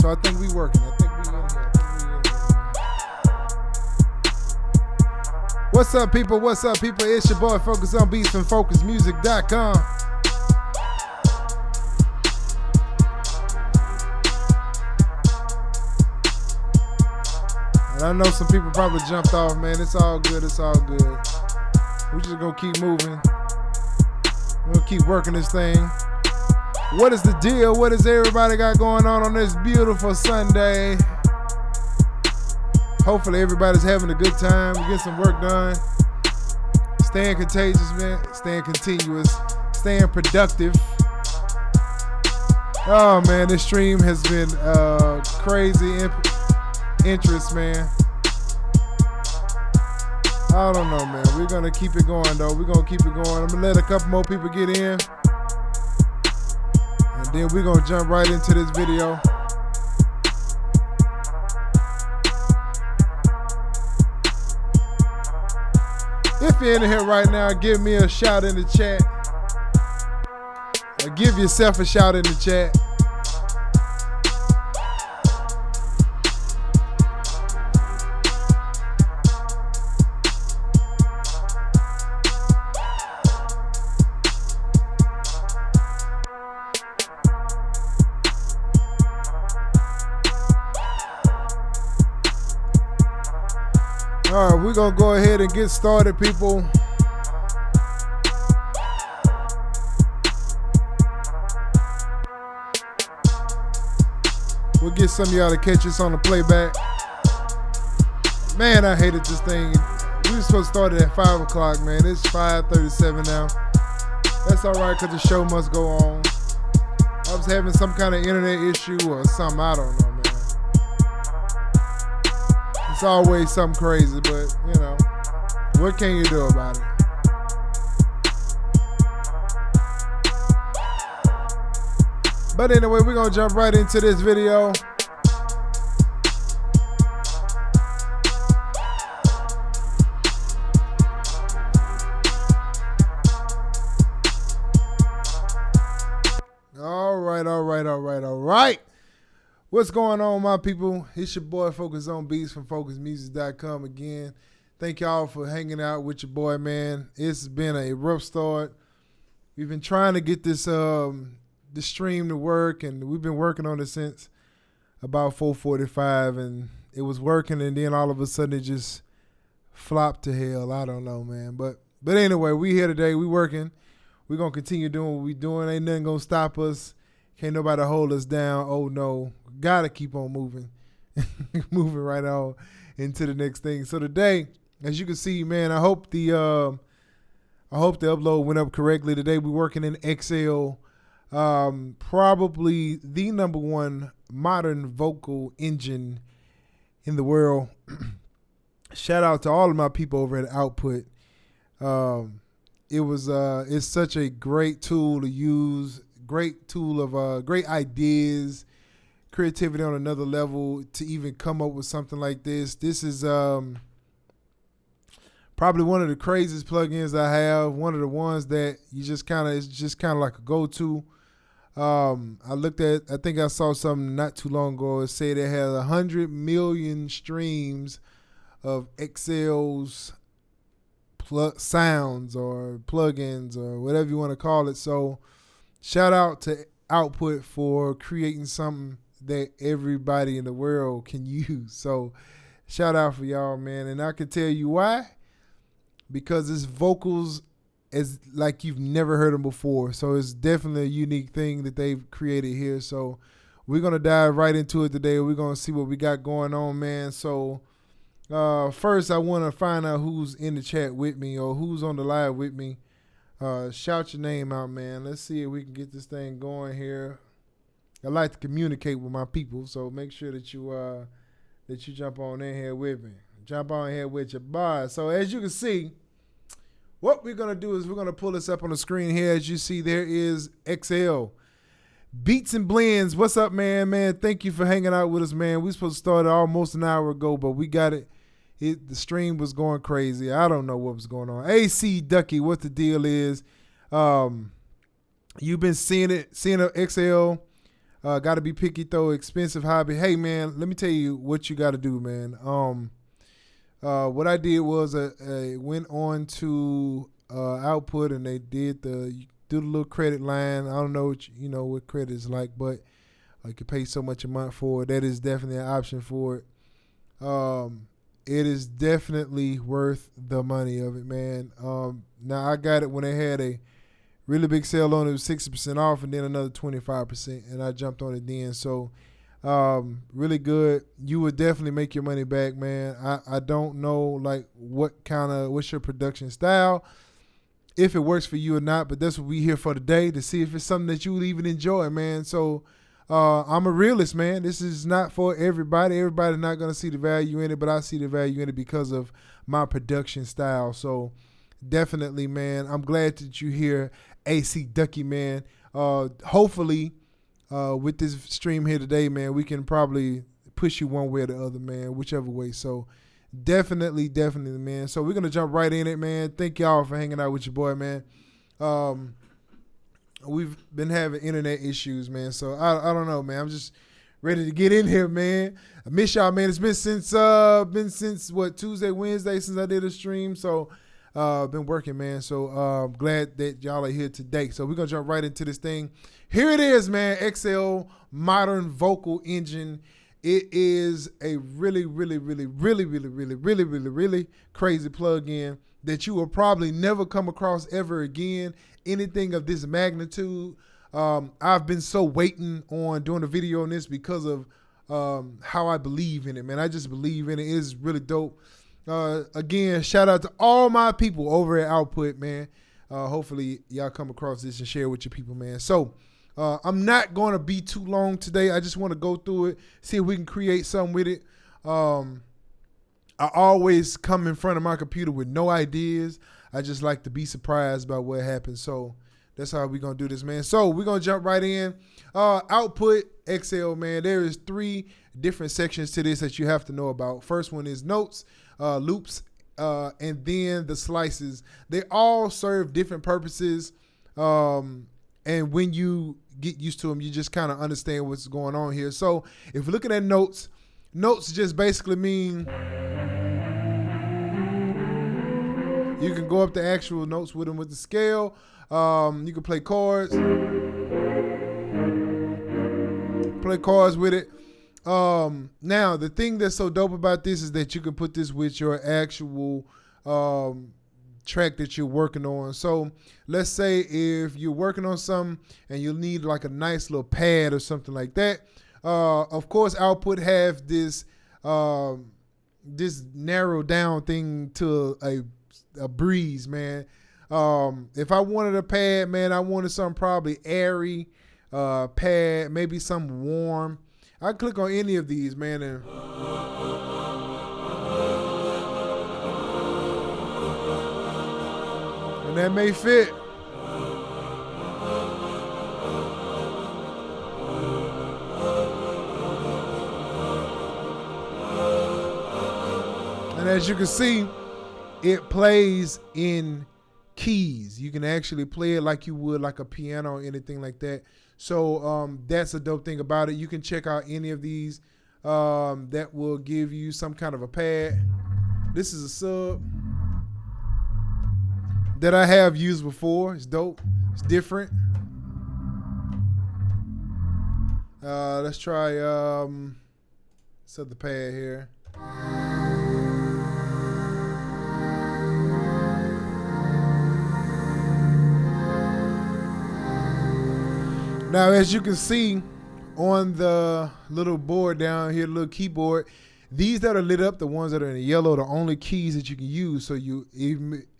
So I think we working. I think we in here. What's up, people? What's up, people? It's your boy, Focus on Beats from FocusMusic.com. And I know some people probably jumped off, man. It's all good. It's all good. We're just gonna keep moving. We're gonna keep working this thing. What is the deal? What does everybody got going on this beautiful Sunday? Hopefully everybody's having a good time. We get some work done. Staying contagious, man. Staying continuous. Staying productive. Oh, man, this stream has been crazy interest, man. I don't know, man. We're going to keep it going, though. We're going to keep it going. I'm going to let a couple more people get in. And then we're going to jump right into this video. If you're in here right now, give me a shout in the chat. Or give yourself a shout in the chat. All right, we're going to go ahead and get started, people. We'll get some of y'all to catch us on the playback. Man, I hated this thing. We were supposed to start it at 5 o'clock, man. It's 5:37 now. That's all right, because the show must go on. I was having some kind of internet issue or something. I don't know, man. It's always something crazy, but, you know, what can you do about it? But anyway, we're going to jump right into this video. All right. What's going on, my people? It's your boy, Focus on Beats from FocusMusic.com again. Thank y'all for hanging out with your boy, man. It's been a rough start. We've been trying to get this stream to work, and we've been working on it since about 4:45, and it was working, and then all of a sudden it just flopped to hell. I don't know, man. But anyway, we here today. We working. We're going to continue doing what we doing. Ain't nothing going to stop us. Can't nobody hold us down. Oh, no. Got to keep on moving. Moving right on into the next thing. So today, as you can see, man, I hope the upload went up correctly. Today we're working in Excel. Probably the #1 modern vocal engine in the world. Shout out to all of my people over at Output. It's such a great tool to use. Great tool of great ideas, creativity on another level to even come up with something like this. This is probably one of the craziest plugins I have. One of the ones that it's just kind of like a go-to. I think I saw something not too long ago. It said it has 100 million streams of Excel's sounds or plugins or whatever you want to call it. So shout out to Output for creating something that everybody in the world can use. So shout out for y'all, man. And I can tell you why. Because it's vocals as like you've never heard them before. So it's definitely a unique thing that they've created here. So we're going to dive right into it today. We're going to see what we got going on, man. So first I want to find out who's in the chat with me or who's on the live with me. Shout your name out, man. Let's see if we can get this thing going here. I like to communicate with my people, so make sure that you jump on in here with me. Jump on here with your boy. So as you can see, what we're going to do is we're going to pull this up on the screen here. As you see, there is XL. Beats and Blends. What's up, man? Man, thank you for hanging out with us, man. We supposed to start almost an hour ago, but we got it. The stream was going crazy. I don't know what was going on. AC Ducky, what the deal is. You've been seeing XL Got to be picky though, expensive hobby. Hey man, let me tell you what you got to do, man. What I did was I went on to Output and they did do the little credit line. I don't know what what credit is like, but you can pay so much a month for it. That is definitely an option for it. It is definitely worth the money of it, man. Now I got it when they had a really big sale on it. It was 60% off and then another 25%, and I jumped on it then. So really good. You would definitely make your money back, man. I don't know like what's your production style, if it works for you or not, but that's what we here for today, to see if it's something that you would even enjoy, man. So I'm a realist, man. This is not for everybody. Everybody's not going to see the value in it, but I see the value in it because of my production style. So definitely, man, I'm glad that you're here, AC Ducky, man. Hopefully, with this stream here today, man, we can probably push you one way or the other, man, whichever way. So definitely, man. So we're going to jump right in it, man. Thank y'all for hanging out with your boy, man. We've been having internet issues, man. So I don't know, man. I'm just ready to get in here, man. I miss y'all, man. It's been since what, Tuesday, Wednesday since I did a stream. So been working, man. So glad that y'all are here today. So we're gonna jump right into this thing. Here it is, man. XL Modern Vocal Engine. It is a really crazy plug-in that you will probably never come across ever again. Anything of this magnitude. I've been so waiting on doing a video on this because of how I believe in it, man. I just believe in it. It is really dope. Again, shout out to all my people over at Output, man. Hopefully y'all come across this and share with your people, man. So I'm not going to be too long today. I just want to go through it, see if we can create something with it. I always come in front of my computer with no ideas. I just like to be surprised by what happens. So that's how we're going to do this, man. So we're going to jump right in. Output XL, man. There is 3 different sections to this that you have to know about. First one is notes, loops, and then the slices. They all serve different purposes. And when you get used to them, you just kind of understand what's going on here. So if you're looking at notes just basically mean you can go up the actual notes with them with the scale. You can play chords with it. Now, the thing that's so dope about this is that you can put this with your actual track that you're working on. So let's say if you're working on something and you need like a nice little pad or something like that. Of course, Output have this narrowed down thing to a breeze, man. If I wanted a pad, man, I wanted something probably airy pad, maybe something warm. I click on any of these, man, and that may fit. And as you can see, it plays in keys. You can actually play it like you would like a piano or anything like that. So that's a dope thing about it. You can check out any of these that will give you some kind of a pad. This is a sub that I have used before. It's dope. It's different. Let's try this other pad here. Now, as you can see on the little board down here, the little keyboard, these that are lit up, the ones that are in yellow, are the only keys that you can use. So you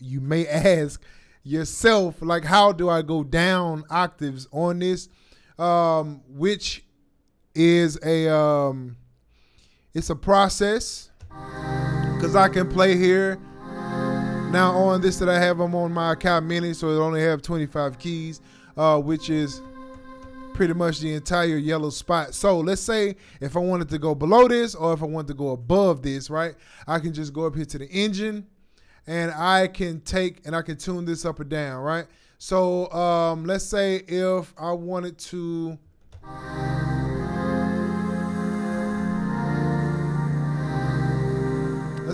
may ask yourself, like, how do I go down octaves on this? Which is it's a process, because I can play here. Now on this that I have, I'm on my account mini, so it only have 25 keys, which is pretty much the entire yellow spot. So let's say if I wanted to go below this or if I wanted to go above this, right? I can just go up here to the engine and I can tune this up or down, right? So let's say if I wanted to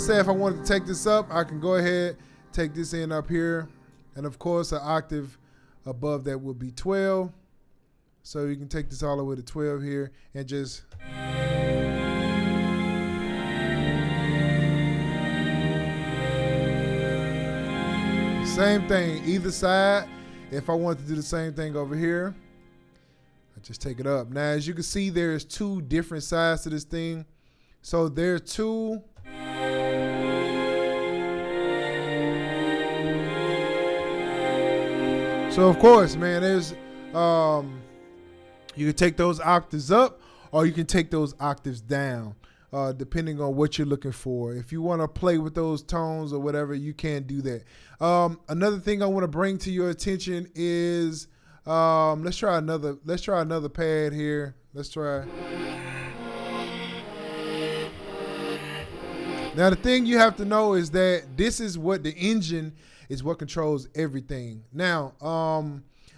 let's say if I wanted to take this up, I can go ahead, take this in up here. And of course, an octave above that would be 12. So you can take this all the way to 12 here and just same thing either side. If I want to do the same thing over here, I just take it up. Now, as you can see, there's two different sides to this thing. So there are two. So of course, man, there's you can take those octaves up or you can take those octaves down, depending on what you're looking for. If you want to play with those tones or whatever, you can do that. Another thing I want to bring to your attention is let's try another pad here. Let's try. Now the thing you have to know is that this is what the engine is what controls everything. Now,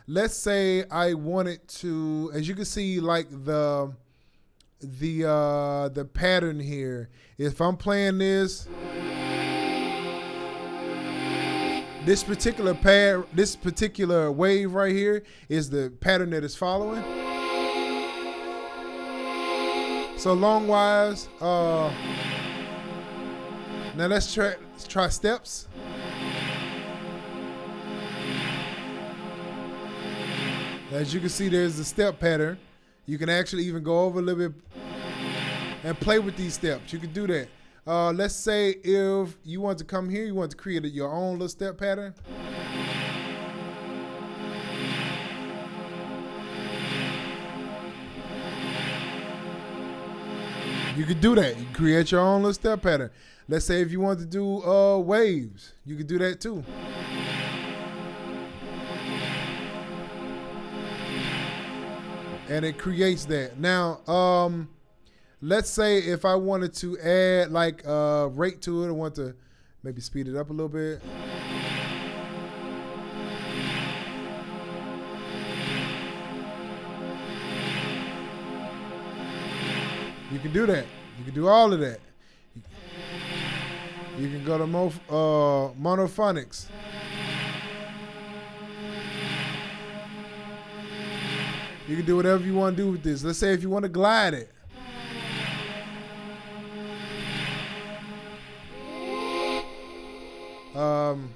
let's say I wanted to, as you can see, like the pattern here. If I'm playing this particular wave right here is the pattern that it's following. So long wise, now let's try steps. As you can see, there's the step pattern. You can actually even go over a little bit and play with these steps. You can do that. Let's say if you want to come here, you want to create your own little step pattern. You could do that. You can create your own little step pattern. Let's say if you want to do waves, you could do that too. And it creates that. Now, let's say if I wanted to add like rate to it, I want to maybe speed it up a little bit. You can do that. You can do all of that. You can go to monophonics. You can do whatever you want to do with this. Let's say if you want to glide it.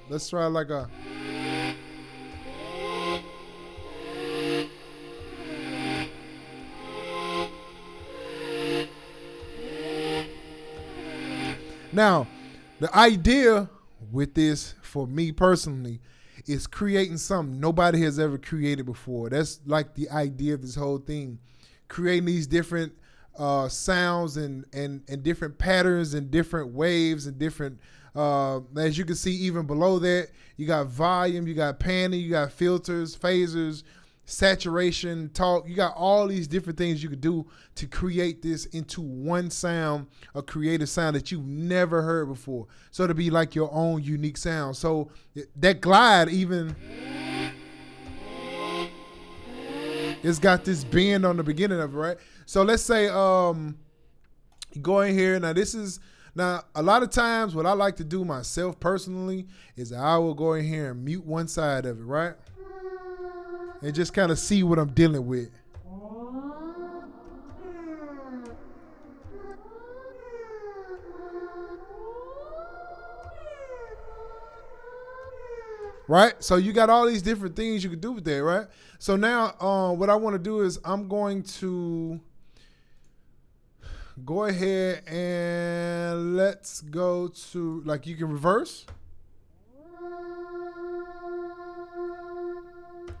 Let's try like a. Now, the idea with this, for me personally, is creating something nobody has ever created before. That's like the idea of this whole thing. Creating these different sounds and different patterns and different waves and different, as you can see even below that, you got volume, you got panning, you got filters, phasers, saturation, talk. You got all these different things you could do to create this into one sound, a creative sound that you've never heard before. So to be like your own unique sound. So that glide even, it's got this bend on the beginning of it, right? So let's say go in here. Now a lot of times what I like to do myself personally is I will go in here and mute one side of it, right? And just kind of see what I'm dealing with. Right? So you got all these different things you can do with that, right? So now what I want to do is I'm going to go ahead and let's go to, like, you can reverse.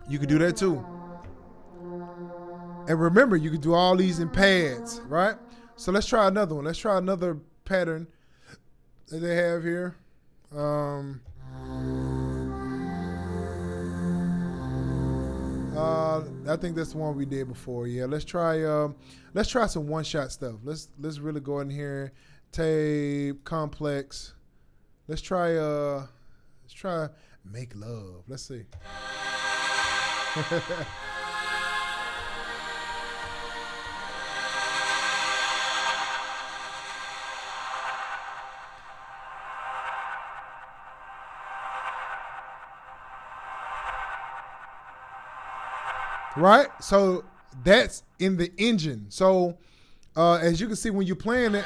You can do that too. And remember, you can do all these in pads, right? So let's try another one. Let's try another pattern that they have here. I think that's the one we did before. Yeah, let's try some one-shot stuff. Let's really go in here, tape, complex. Let's try Make Love. Let's see. right? So that's in the engine. So as you can see when you're playing it,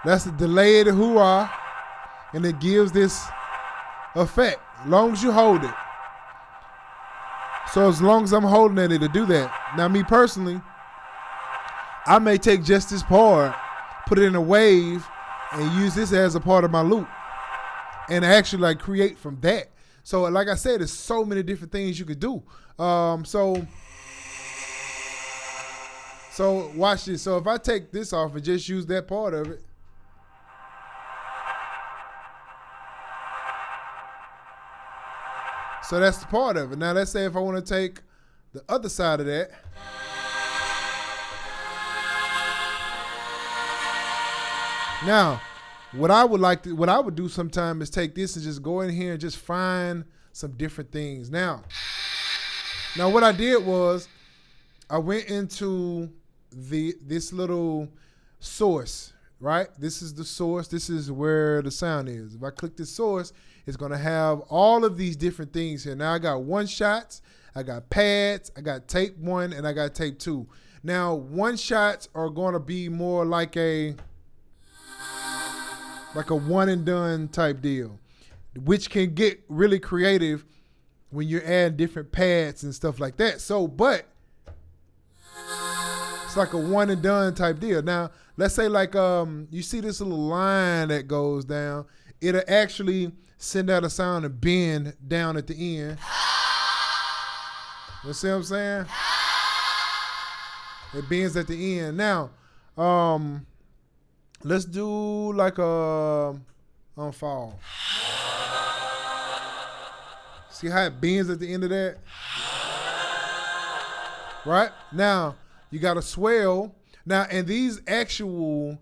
that's the delayed hoorah, and it gives this effect. As long as you hold it. So as long as I'm holding it, it'll do that. Now me personally, I may take just this part, put it in a wave, and use this as a part of my loop. And actually like create from that. So like I said, there's so many different things you could do. So watch this. So if I take this off and just use that part of it. So that's the part of it. Now let's say if I want to take the other side of that. Now, what I would do sometime is take this and just go in here and just find some different things. Now what I did was I went into this little source, right? This is the source. This is where the sound is. If I click this source, it's going to have all of these different things here. Now I got one shots, I got pads, I got tape 1, and I got tape 2. Now one shots are going to be more like a one and done type deal, which can get really creative when you're adding different pads and stuff like that. So, but it's like a one and done type deal. Now, let's say like you see this little line that goes down, it'll actually send out a sound and bend down at the end. You see what I'm saying? It bends at the end. Now, let's do like a fall. See how it bends at the end of that? Right? Now, you got a swell. Now, and these actual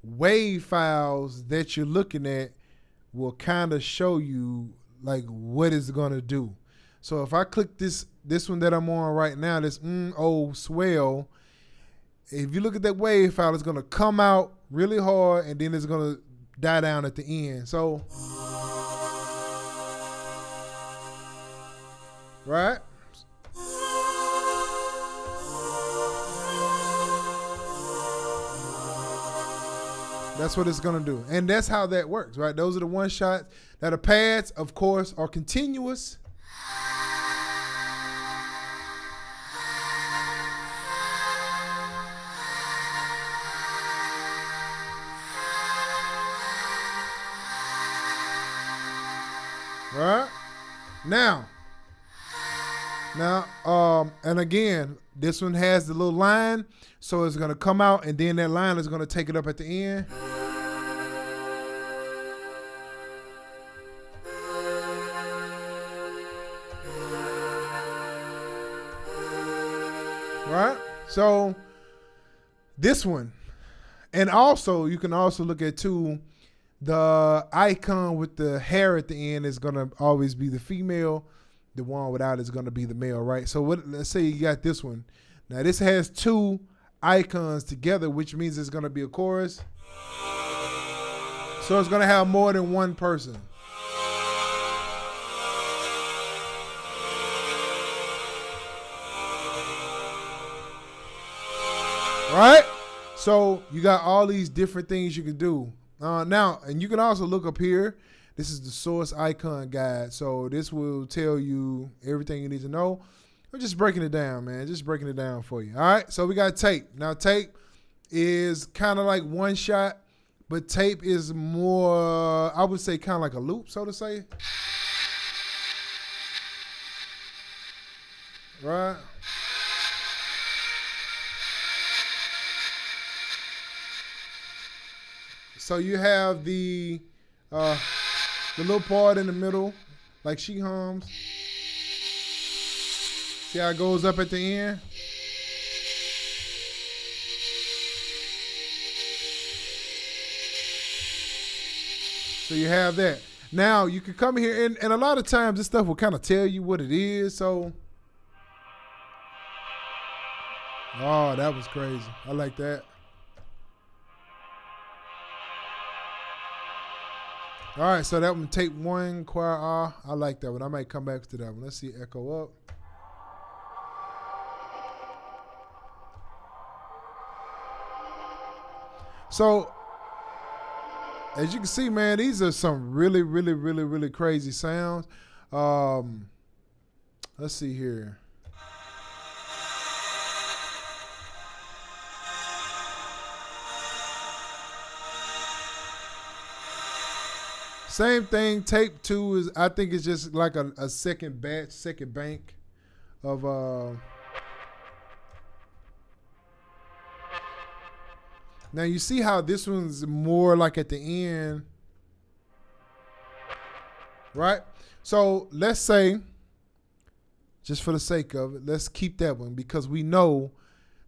wave files that you're looking at will kind of show you like what it's going to do. So if I click this one that I'm on right now, this swell, if you look at that wave file, it's going to come out really hard and then it's going to die down at the end. So, right? That's what it's going to do. And that's how that works, right? Those are the one shots. Now the pads, of course, are continuous. Right? Now, and again, this one has the little line, so it's gonna come out, and then that line is gonna take it up at the end. Right? So this one, and also you can also look at too. The icon with the hair at the end is gonna always be the female. The one without is gonna be the male, right? So let's say you got this one. Now this has two icons together, which means it's gonna be a chorus. So it's gonna have more than one person. Right? So you got all these different things you can do. Now, and you can also look up here. This is the source icon guide. So this will tell you everything you need to know. I'm just breaking it down, man. Just breaking it down for you. All right. So we got tape. Now tape is kind of like one shot, but tape is more, I would say kind of like a loop, so to say. Right. So you have the little part in the middle, like she hums. See how it goes up at the end? So you have that. Now you can come here, and a lot of times this stuff will kind of tell you what it is. So, oh, that was crazy. I like that. All right, so that one, tape one, choir R. I like that one. I might come back to that one. Let's see, echo up. So, as you can see, man, these are some really, really, really, really crazy sounds. Let's see here. Same thing. Tape two is, I think it's just like a second batch, second bank of Now you see how this one's more like at the end, right? So let's say, just for the sake of it, let's keep that one because we know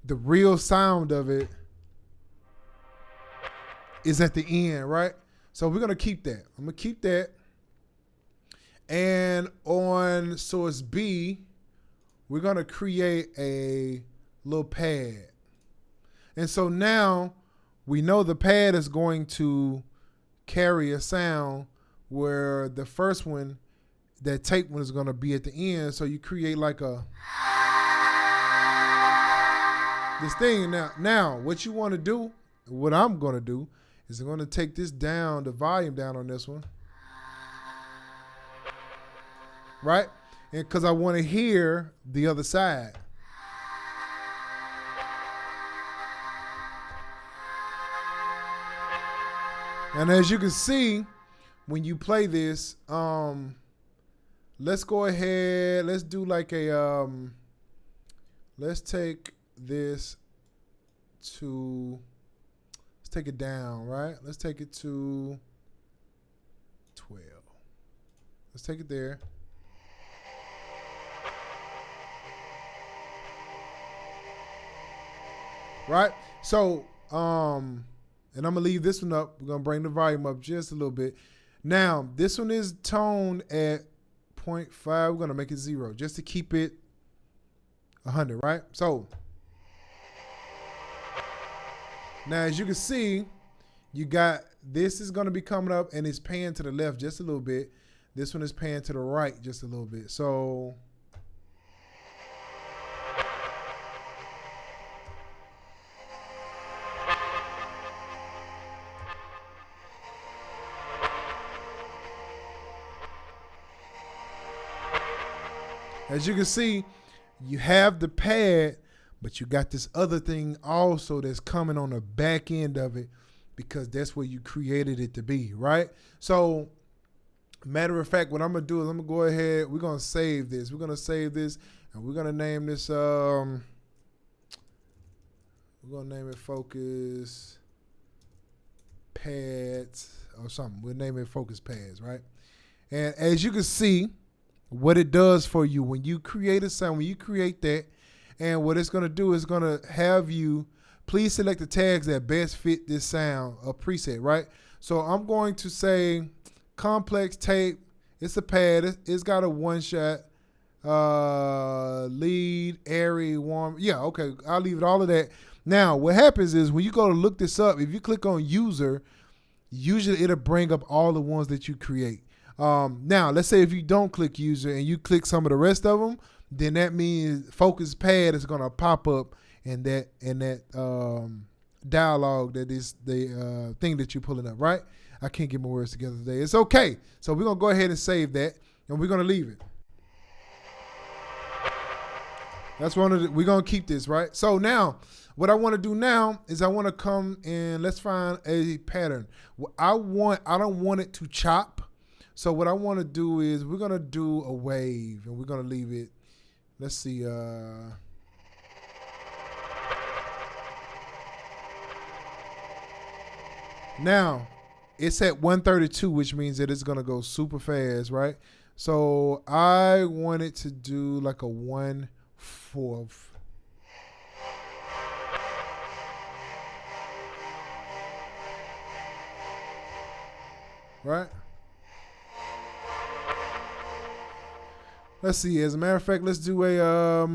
the real sound of it is at the end, right? So we're gonna keep that. I'm gonna keep that. And on source B, we're gonna create a little pad. And so now we know the pad is going to carry a sound where the first one, that tape one, is going to be at the end. So you create like this thing. Now what you want to do, what I'm going to do, is I'm going to take this down, the volume down on this one. Right? And because I want to hear the other side. And as you can see, when you play this, let's go ahead. Let's do like a, let's take this to, let's take it down, right? Let's take it to 12. Let's take it there. Right? So, and I'm going to leave this one up. We're going to bring the volume up just a little bit. Now, this one is toned at 0.5. We're going to make it 0 just to keep it 100, right? So, now as you can see, you got, this is going to be coming up and it's panning to the left just a little bit. This one is panning to the right just a little bit. So, as you can see, you have the pad, but you got this other thing also that's coming on the back end of it because that's where you created it to be, right? So, matter of fact, what I'm going to do is I'm going to go ahead, we're going to save this. We're going to save this, and we're going to name this, we're going to name it Focus Pads or something. We'll name it Focus Pads, right? And as you can see, what it does for you when you create a sound, when you create that, and what it's going to do is going to have you, please select the tags that best fit this sound, a preset, right? So I'm going to say complex tape. It's a pad. It's got a one shot, lead, airy, warm. Yeah, okay. I'll leave it all of that. Now, what happens is when you go to look this up, if you click on user, usually it'll bring up all the ones that you create. Now, let's say if you don't click user and you click some of the rest of them, then that means Focus Pad is going to pop up in that dialogue that is the thing that you're pulling up, right? I can't get my words together today. It's okay. So we're going to go ahead and save that, and we're going to leave it. That's one of the, we're going to keep this, right? So now, what I want to do now is I want to come and let's find a pattern. I don't want it to chop. So what I want to do is we're going to do a wave, and we're going to leave it. Let's see. Now, it's at 132, which means that it's going to go super fast, right? So I want it to do like a 1/4. Right? Let's see. As a matter of fact, let's do a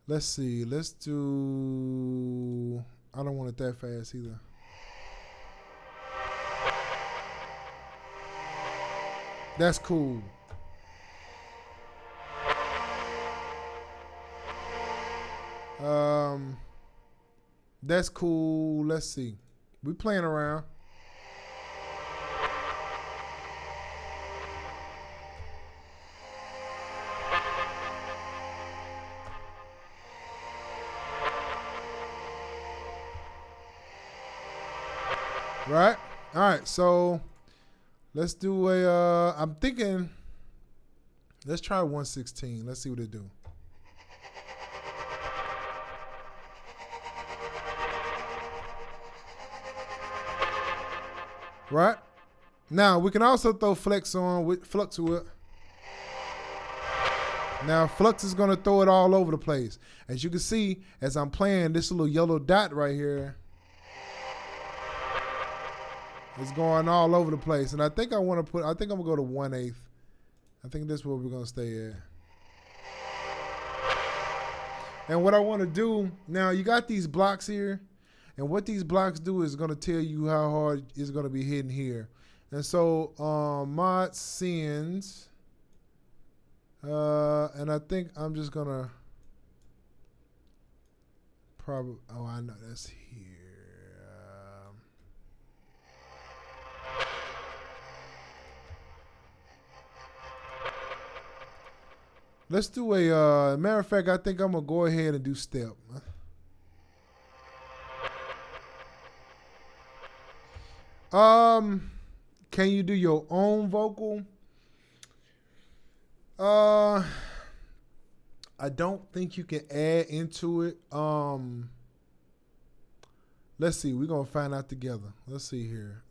let's see. Let's do, I don't want it that fast either. That's cool. Um, that's cool. Let's see. We playing around. Right? All right. So let's do a. I'm thinking. Let's try 116. Let's see what it do. Right? Now we can also throw flex on with flux to it. Now flux is gonna throw it all over the place. As you can see, as I'm playing, this little yellow dot right here is going all over the place. And I think I want to put. I think I'm gonna go to 1/8. I think that's where we're gonna stay at. And what I want to do now, you got these blocks here, and what these blocks do is gonna tell you how hard it's gonna be hitting here. And so mod sins. And I think I'm just gonna probably. Oh, I know that's here. Let's do a. Matter of fact, I think I'm gonna go ahead and do step. Can you do your own vocal? I don't think you can add into it. Let's see. We're gonna find out together. Let's see here.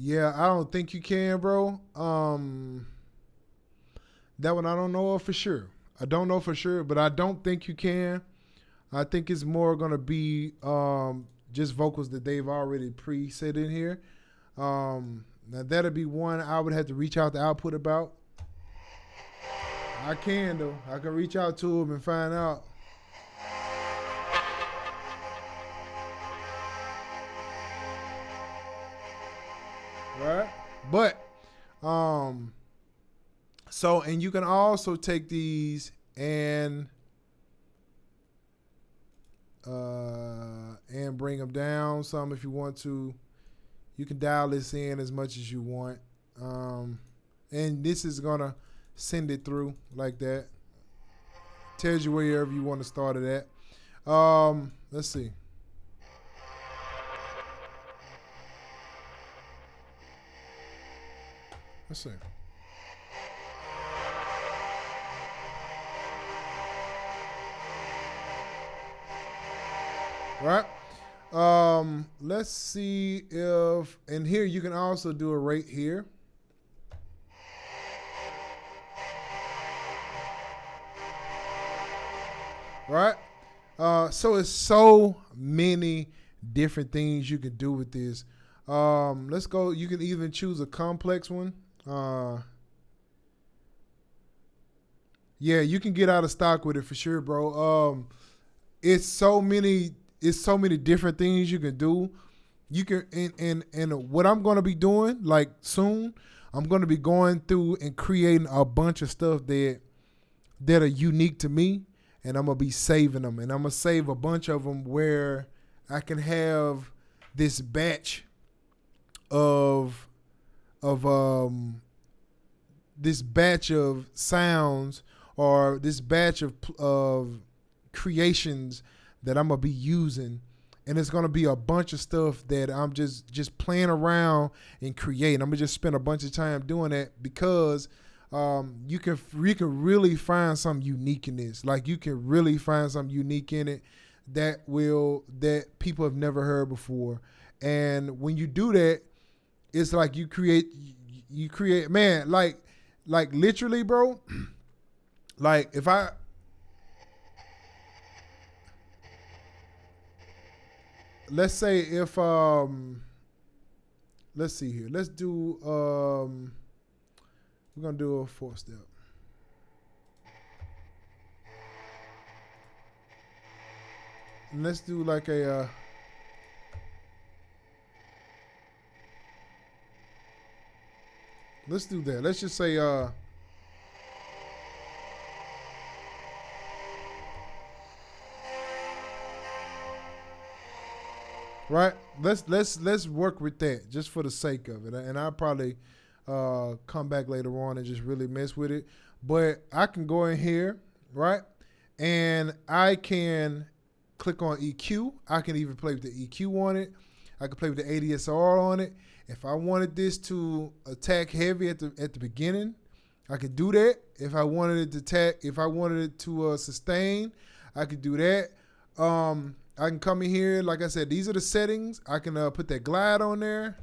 Yeah, I don't think you can, bro. That one I don't know for sure. I don't know for sure, but I don't think you can. I think it's more gonna be just vocals that they've already preset in here. Now that'll be one I would have to reach out to Output about. I can though. I can reach out to them and find out. Right? But so and you can also take these and bring them down some if you want to. You can dial this in as much as you want. And this is gonna send it through like that. Tells you wherever you want to start it at. Let's see. Let's see. Right? Let's see if, and here you can also do a rate here. Right? So it's so many different things you can do with this. Let's go. You can even choose a complex one. Yeah, you can get out of stock with it for sure, bro. It's so many different things you can do. You can and what I'm gonna be doing, like soon, I'm gonna be going through and creating a bunch of stuff that are unique to me, and I'm gonna be saving them, and I'm gonna save a bunch of them where I can have this batch of this batch of sounds or this batch of creations that I'm gonna be using, and it's gonna be a bunch of stuff that I'm just playing around and creating. I'm gonna just spend a bunch of time doing that because you can really find something unique in this. Like you can really find something unique in it that people have never heard before. And when you do that, it's like you create man, like literally, bro. Like if I let's say if let's see here. Let's do we're gonna do a 4-step. And let's do like a let's do that. Let's just say right. Let's work with that just for the sake of it. And I'll probably come back later on and just really mess with it. But I can go in here, right? And I can click on EQ. I can even play with the EQ on it. I can play with the ADSR on it. If I wanted this to attack heavy at the beginning, I could do that. If I wanted it to attack, if I wanted it to sustain, I could do that. I can come in here, like I said, these are the settings. I can put that glide on there,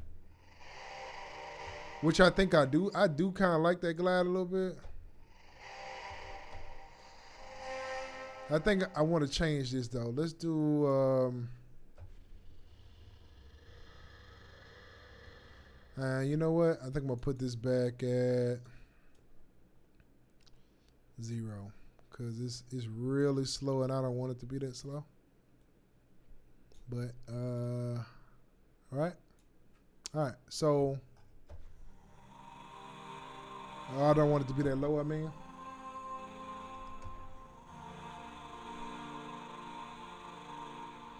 which I think I do. I do kind of like that glide a little bit. I think I want to change this though. Let's do, you know what? I think I'm gonna put this back at 0 because it's really slow and I don't want it to be that slow. But, all right. So, I don't want it to be that low, I mean.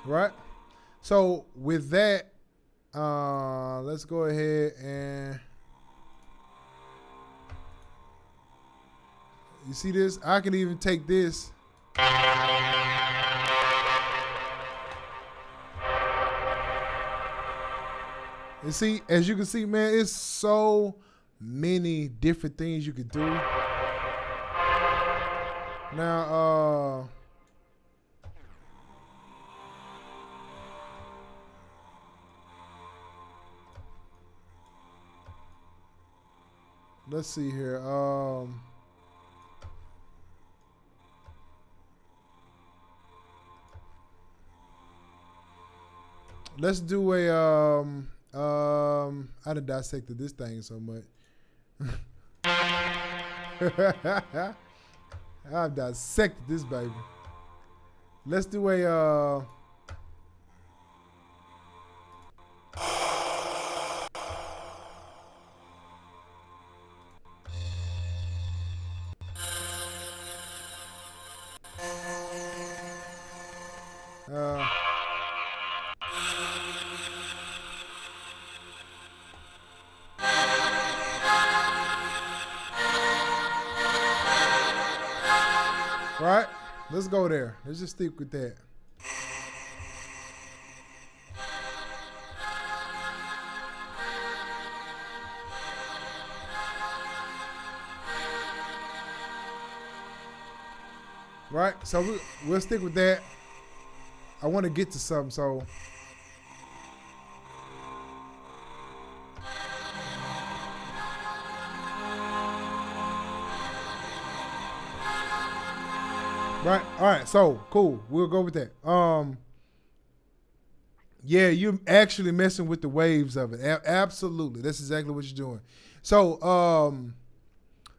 Right? So, with that, let's go ahead and, you see this? I can even take this. And see, as you can see, man, it's so many different things you could do. Now, let's see here. Let's do a I done dissected this thing so much. I've dissected this baby. Let's do a right? Let's go there. Let's just stick with that. Right? So we'll stick with that. I want to get to something, so. Right. All right. So cool. We'll go with that. Yeah, you're actually messing with the waves of it. Absolutely. That's exactly what you're doing. So,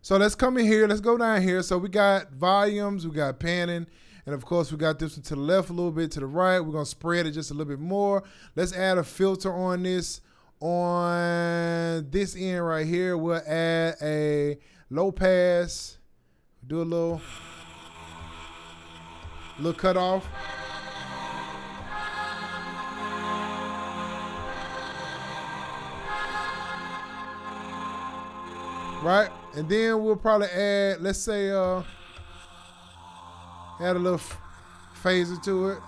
so let's come in here. Let's go down here. So we got volumes, we got panning, and of course we got this one to the left a little bit, to the right. We're gonna spread it just a little bit more. Let's add a filter on this. On this end right here, we'll add a low pass. Do a little cutoff. Right? And then we'll probably add, let's say, add a little phaser to it.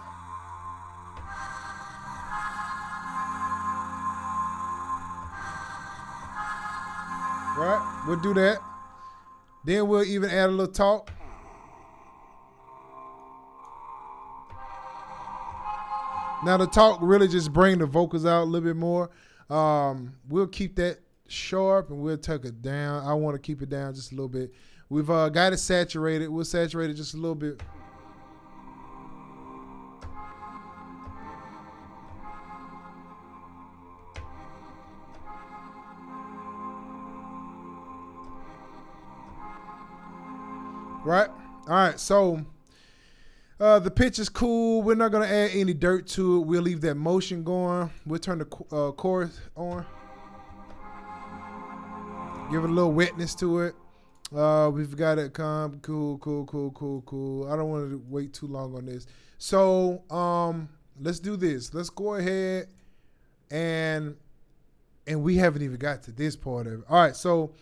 Right? We'll do that. Then we'll even add a little talk. Now the talk really just bring the vocals out a little bit more. We'll keep that sharp and we'll take it down. I want to keep it down just a little bit. We've got it saturated. We'll saturate it just a little bit. Right? All right. So The pitch is cool. We're not gonna add any dirt to it. We'll leave that motion going. We'll turn the chorus on. Give it a little wetness to it. We've got it come cool. I don't want to wait too long on this. So let's do this. Let's go ahead and we haven't even got to this part of it. All right, so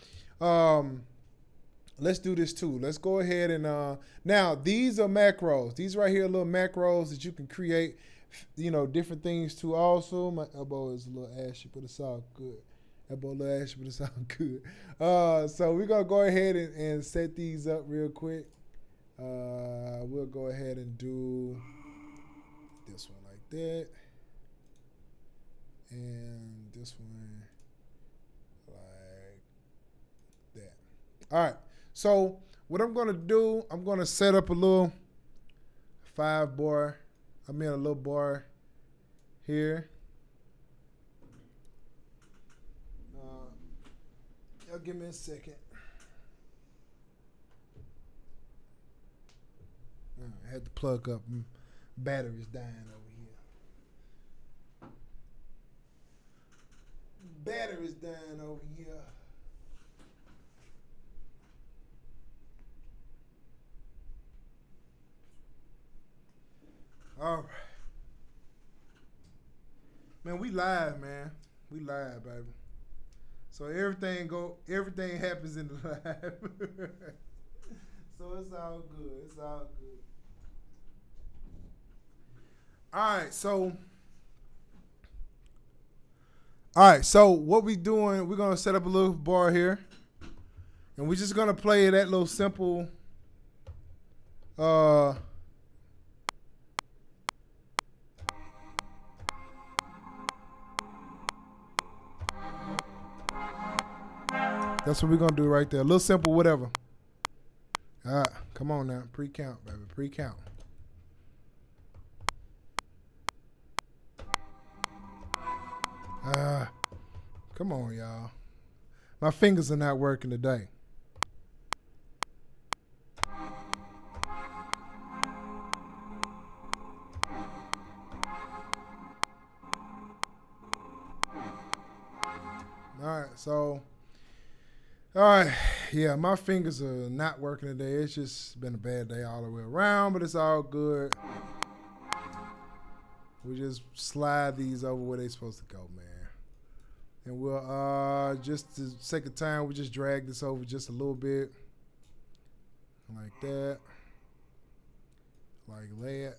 let's do this too. Let's go ahead and now these are macros. These right here are little macros that you can create, different things too. Also, my elbow is a little ashy, but it's all good. Elbow a little ashy, but it's all good. So we're gonna go ahead and set these up real quick. We'll go ahead and do this one like that, and this one like that. All right. So what I'm gonna do, I'm gonna set up a little a little bar here. Y'all give me a second. I had to plug up. Battery's dying over here. Battery's dying over here. All right. Man, we live, man. We live, baby. So everything happens in the live. So it's all good. It's all good. All right, so what we doing, we're gonna set up a little bar here. And we're just gonna play that little simple that's what we're gonna do right there. A little simple, whatever. All right, come on now. Pre-count, baby. Pre-count. Come on, y'all. My fingers are not working today. All right, yeah, my fingers are not working today. It's just been a bad day all the way around, but it's all good. We just slide these over where they're supposed to go, man. And we'll, just to sake of time, we just drag this over just a little bit. Like that. Like that.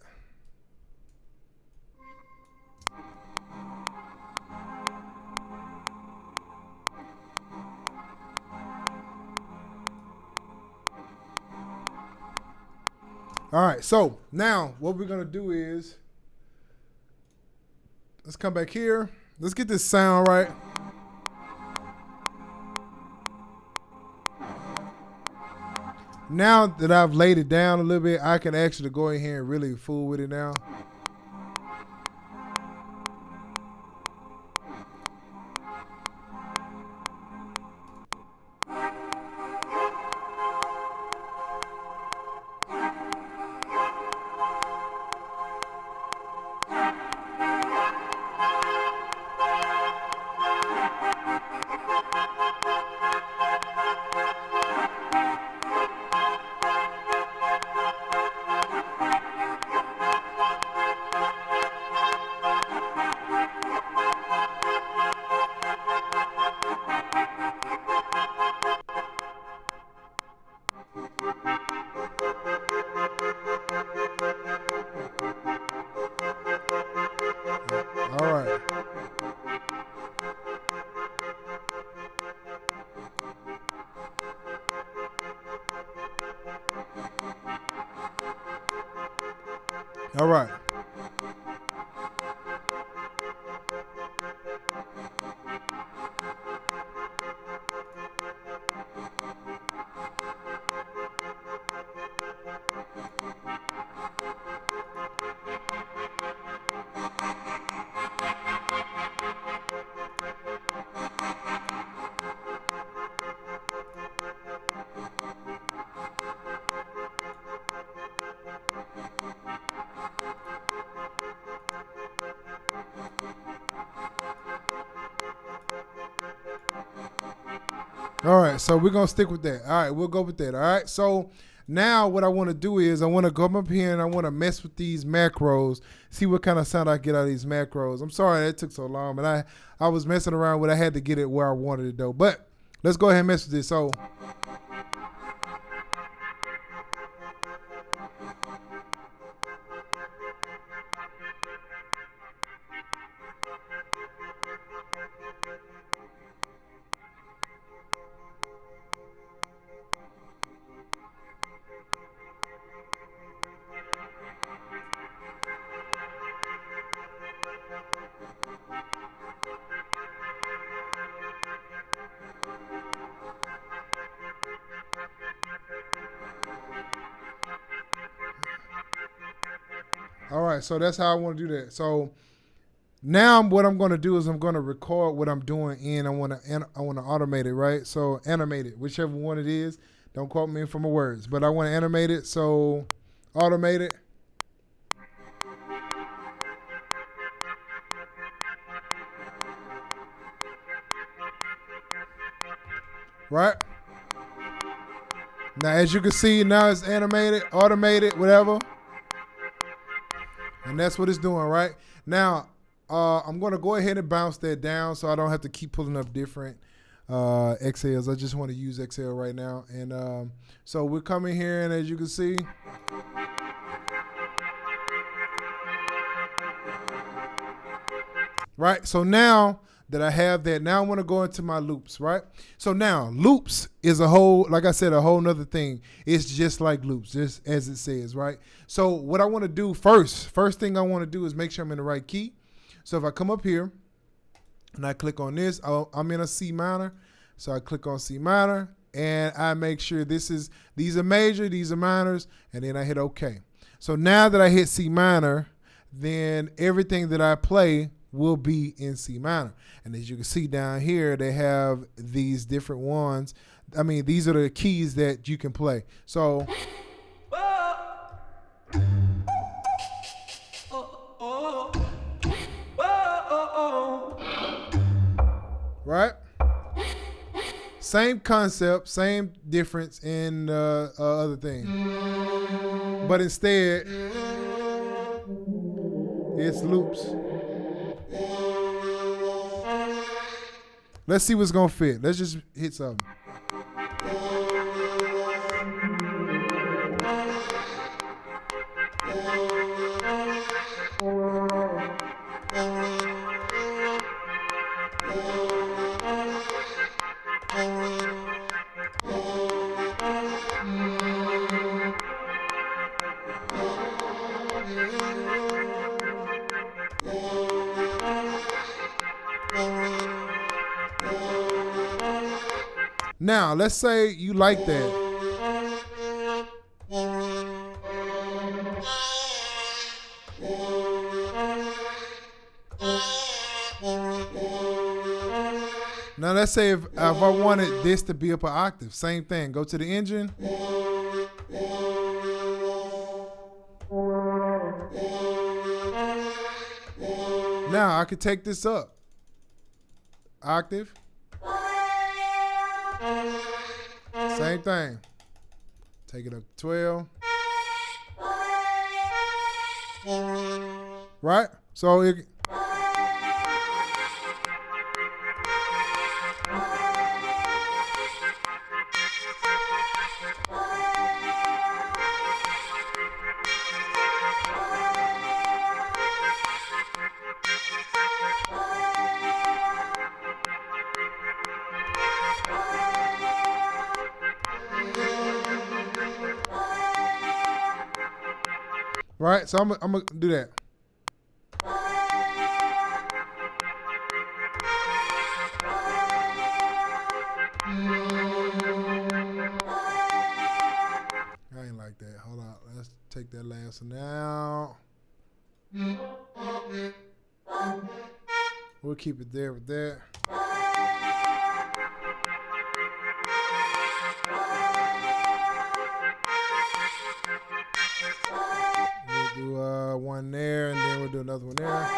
All right, so now what we're going to do is, let's come back here. Let's get this sound right. Now that I've laid it down a little bit, I can actually go in here and really fool with it now. All right. All right. All right, so we're gonna stick with that. All right, we'll go with that. All right, so now what I want to do is I want to come up here and I want to mess with these macros, see what kind of sound I get out of these macros. I'm sorry that took so long, but I was messing around with. I had to get it where I wanted it though. But let's go ahead and mess with this. So. All right, so that's how I want to do that. So now what I'm going to do is I'm going to record what I'm doing and I want to automate it, right? So animate it, whichever one it is. Don't quote me for my words, but I want to animate it. So automate it. Right? Now, as you can see, now it's animated, automated, whatever. And that's what it's doing, right? Now, I'm going to go ahead and bounce that down so I don't have to keep pulling up different XLs. I just want to use XL right now. And so we're coming here, and as you can see, right? So now that I have that, now I want to go into my loops, right? So now loops is a whole, like I said, a whole nother thing. It's just like loops, just as it says, right? So what I want to do first thing I want to do is make sure I'm in the right key. So if I come up here and I click on this, I'm in a C minor. So I click on C minor and I make sure these are major, these are minors, and then I hit OK. So now that I hit C minor, then everything that I play will be in C minor. And as you can see down here, they have these different ones. I mean, these are the keys that you can play. So right? Same concept, same difference in other thing. But instead, it's loops. Let's see what's going to fit. Let's just hit something. Now, let's say you like that. Now, let's say if I wanted this to be up an octave, same thing. Go to the engine. Now, I could take this up. Octave. Same thing. Take it up to 12. Right? So it. Right? So I'm going to do that. I ain't like that. Hold on. Let's take that last one out. We'll keep it there with that. We'll do one there, and then we'll do another one there.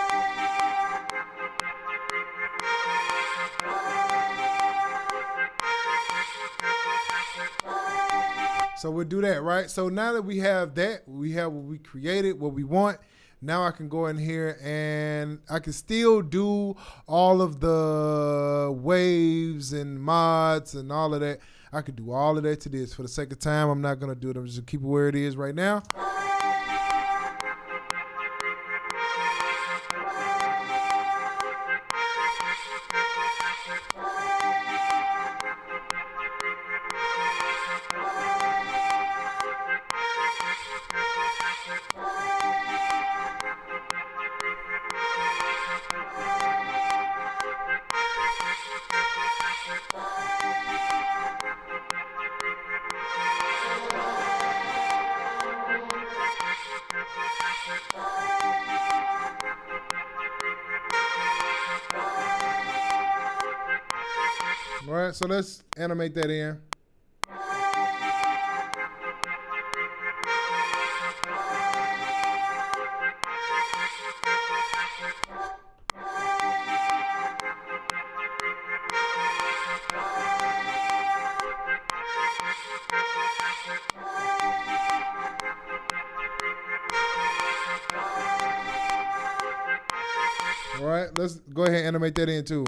So we'll do that, right? So now that we have that, we have what we created, what we want. Now I can go in here and I can still do all of the waves and mods and all of that. I could do all of that to this. For the sake of time, I'm not going to do it. I'm just going to keep it where it is right now. All right, so let's animate that in. All right, let's go ahead and animate that in too.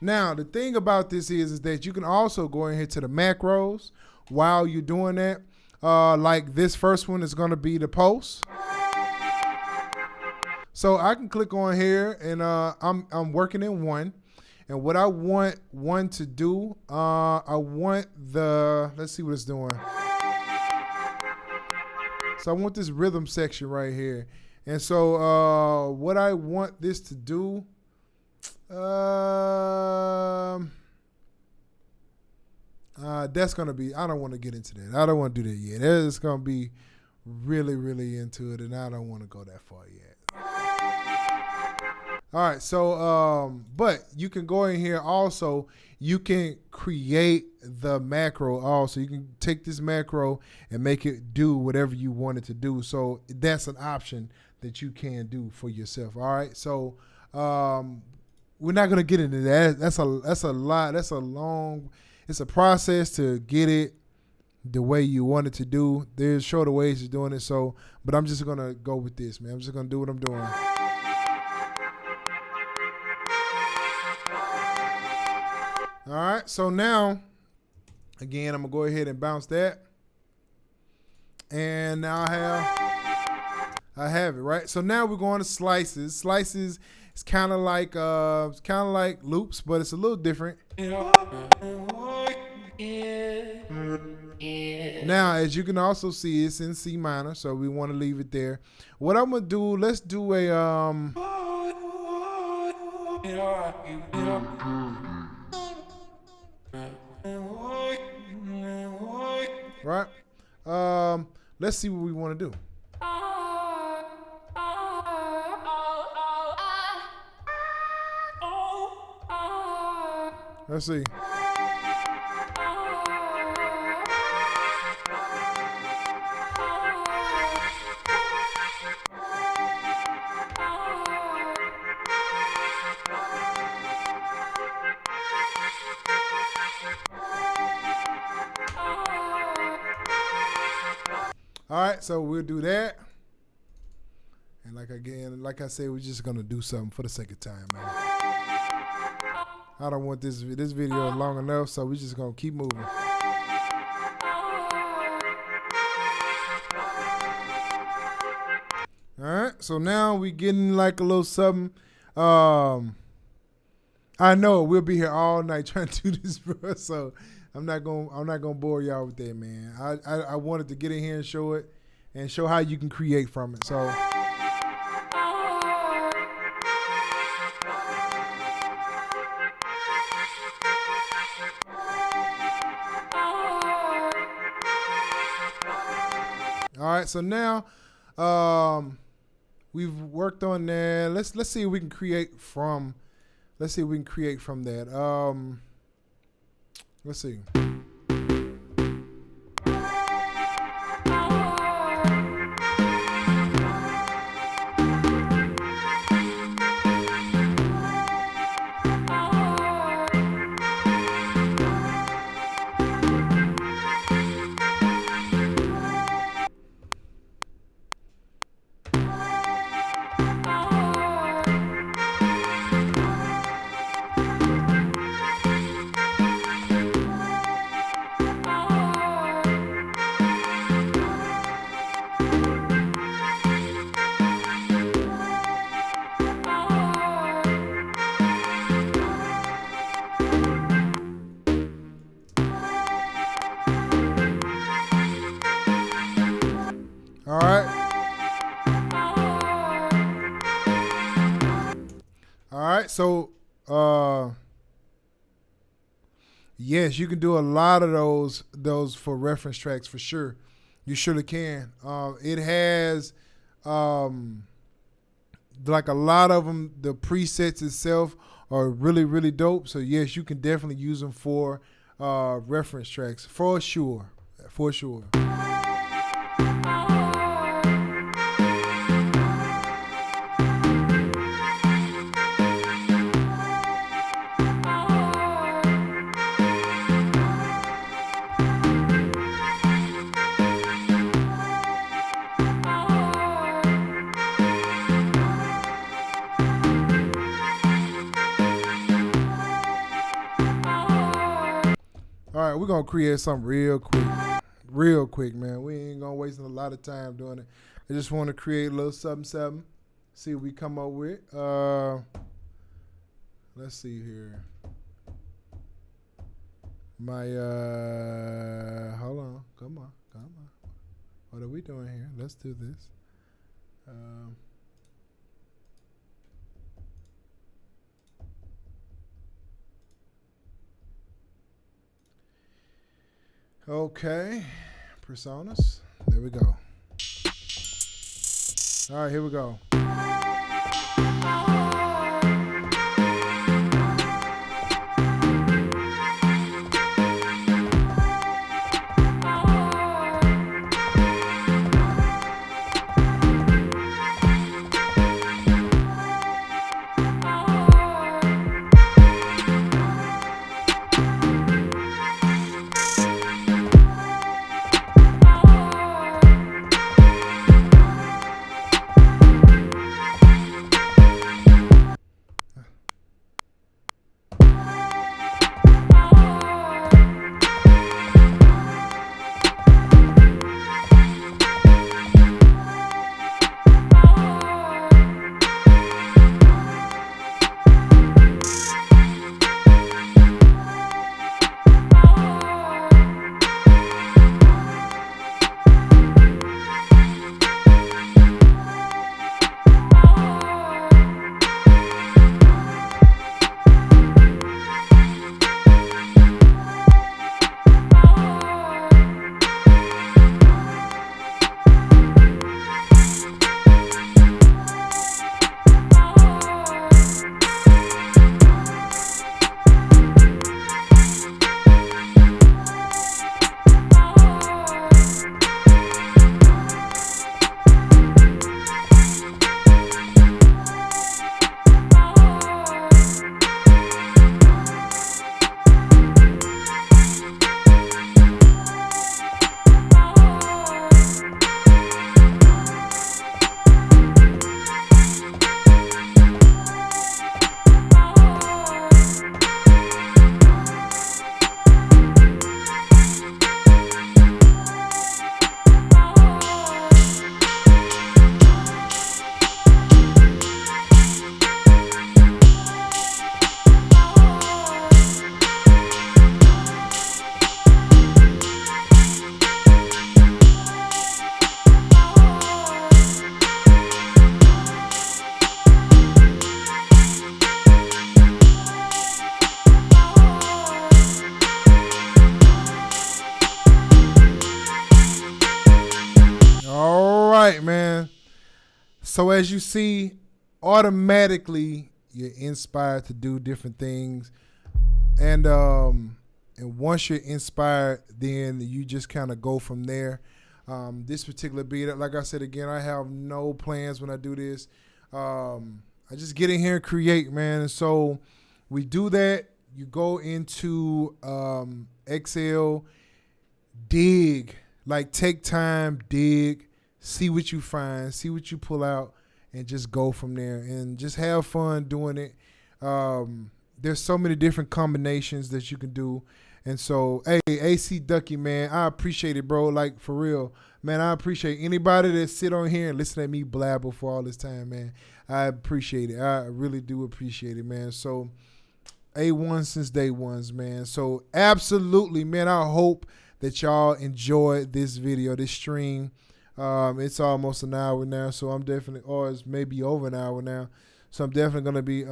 Now, the thing about this is that you can also go in here to the macros while you're doing that. Like this first one is going to be the post. So I can click on here and I'm working in one. And what I want one to do, I want let's see what it's doing. So I want this rhythm section right here. And so what I want this to do, that's going to be, I don't want to get into that. I don't want to do that yet. It's going to be really, really into it, and I don't want to go that far yet. All right, so, but you can go in here also, you can create the macro also. You can take this macro and make it do whatever you want it to do. So that's an option that you can do for yourself. All right, so we're not going to get into that. That's a lot. That's a long, it's a process to get it the way you want it to do. There's shorter ways of doing it. So, but I'm just going to go with this, man. I'm just going to do what I'm doing. All right, so now, again, I'm going to go ahead and bounce that. And now I have it, right? So now we're going to slices. Slices is kind of like loops, but it's a little different. Now, as you can also see, it's in C minor, so we want to leave it there. What I'm going to do, let's do a right? Let's see what we want to do. Let's see. All right, so we'll do that. And like I said, we're just gonna do something for the sake of time, man. I don't want this video long enough, so we're just gonna keep moving. All right, so now we getting like a little something. I know we'll be here all night trying to do this, bro. So I'm not gonna bore y'all with that, man. I wanted to get in here and show it, and show how you can create from it. So. All right, so now we've worked on that. Let's see if we can create from. Let's see if we can create from that. Let's see. right, so yes, you can do a lot of those for reference tracks for sure. You surely can. It has like a lot of them. The presets itself are really really dope. So yes, you can definitely use them for reference tracks for sure, for sure. All right, we're gonna create something real quick, man. We ain't gonna waste a lot of time doing it. I just want to create a little something. See what we come up with. Let's see here. My hold on, come on. What are we doing here? Let's do this. Okay, personas. There we go. All right, here we go. Right, man. So as you see, automatically you're inspired to do different things, and once you're inspired, then you just kind of go from there. This particular beat, like I said again, I have no plans when I do this. I just get in here and create, man. And so we do that. You go into Excel, dig, like take time, dig, see what you find, see what you pull out, and just go from there and just have fun doing it. There's so many different combinations that you can do. And so, hey, AC Ducky, man, I appreciate it, bro. Like, for real, man, I appreciate anybody that sit on here and listen to me blabber for all this time, man. I appreciate it. I really do appreciate it, man. So, A1 since day ones, man. So, absolutely, man, I hope that y'all enjoyed this video, this stream. It's almost an hour now, so I'm definitely, or it's maybe over an hour now. So I'm definitely going to be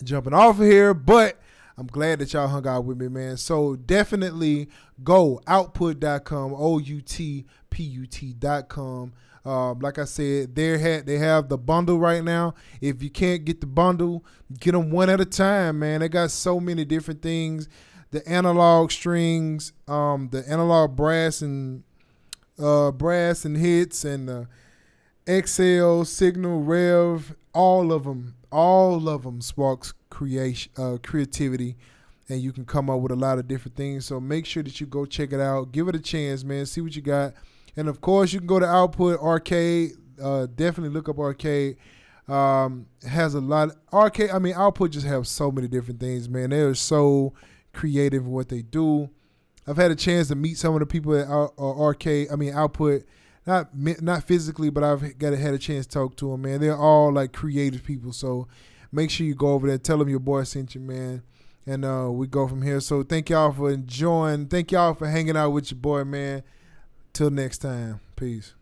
jumping off of here, but I'm glad that y'all hung out with me, man. So definitely go output.com, output.com. Like I said, they have the bundle right now. If you can't get the bundle, get them one at a time, man. They got so many different things. The analog strings, the analog brass and hits, and the XL, Signal, Rev, all of them sparks creativity, and you can come up with a lot of different things. So make sure that you go check it out. Give it a chance, man. See what you got. And of course, you can go to Output Arcade. Definitely look up Arcade. Has a lot. Output just have so many different things, man. They are so creative in what they do. I've had a chance to meet some of the people at Output. Not physically, but I've had a chance to talk to them, man. They're all like creative people. So make sure you go over there. Tell them your boy sent you, man. And we go from here. So thank y'all for enjoying. Thank y'all for hanging out with your boy, man. Till next time. Peace.